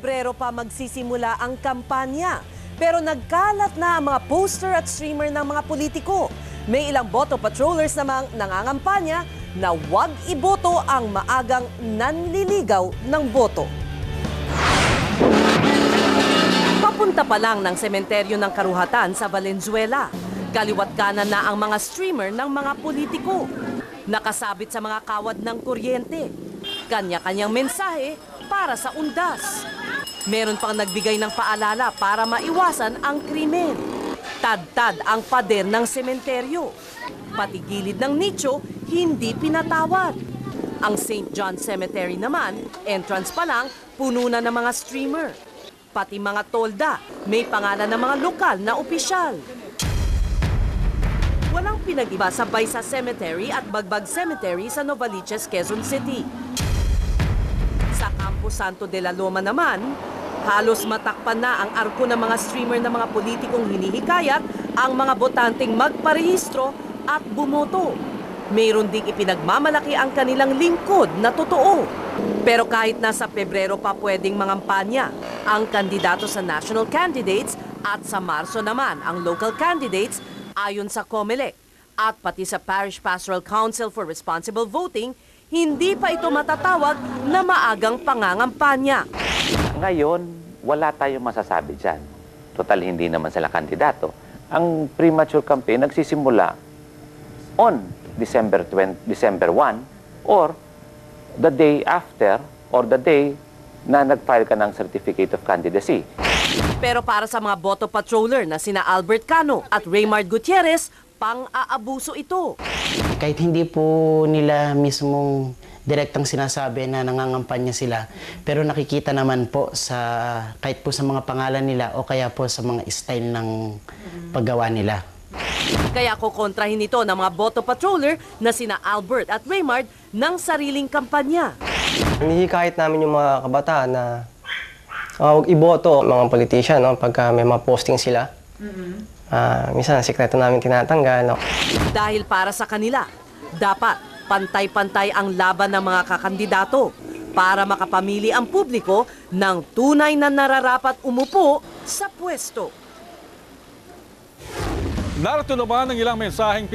Pebrero pa magsisimula ang kampanya. Pero nagkalat na ang mga poster at streamer ng mga politiko. May ilang boto patrollers namang nangangampanya na huwag iboto ang maagang nanliligaw ng boto. Papunta pa lang ng sementeryo ng Karuhatan sa Valenzuela. Kaliwat kanan na ang mga streamer ng mga politiko. Nakasabit sa mga kawad ng kuryente. Kanya-kanyang mensahe para sa undas. Meron pang nagbigay ng paalala para maiwasan ang krimen. Tad-tad ang pader ng sementeryo. Pati gilid ng nicho, hindi pinatawad. Ang St. John Cemetery naman, entrance pa lang, puno na ng mga streamer. Pati mga tolda, may pangalan ng mga lokal na opisyal. Walang pinag-iba sa Baysa Cemetery at Bagbag Cemetery sa Novaliches, Quezon City. Sa Campo Santo de la Loma naman, halos matakpan na ang arko ng mga streamer ng mga politikong hinihikayat ang mga botanteng magparehistro at bumoto. Mayroon ding ipinagmamalaki ang kanilang lingkod na totoo. Pero kahit nasa Pebrero pa pwedeng mangampanya ang kandidato sa national candidates at sa Marso naman ang local candidates ayon sa COMELEC at pati sa Parish Pastoral Council for Responsible Voting, hindi pa ito matatawag na maagang pangangampanya. Ngayon, wala tayong masasabi dyan. Total, hindi naman sila kandidato. Ang premature campaign nagsisimula on December 1 or the day after or the day na nag-file ka ng Certificate of Candidacy. Pero para sa mga boto patroller na sina Albert Cano at Raymard Gutierrez, pang-aabuso ito. Kahit hindi po nila mismong direktang sinasabi na nangangampanya sila, pero nakikita naman po sa kahit po sa mga pangalan nila o kaya po sa mga style ng paggawa nila. Kaya kukontrahin ito ng mga boto patroller na sina Albert at Raymard ng sariling kampanya. Hinihikayat namin yung mga kabataan na huwag iboto mga politician pagka may mga posting sila. Minsan, sikreto namin tinatanggal. Dahil para sa kanila, dapat pantay-pantay ang laban ng mga kakandidato para makapamili ang publiko ng tunay na nararapat umupo sa pwesto. Narito naman ang ilang mensaheng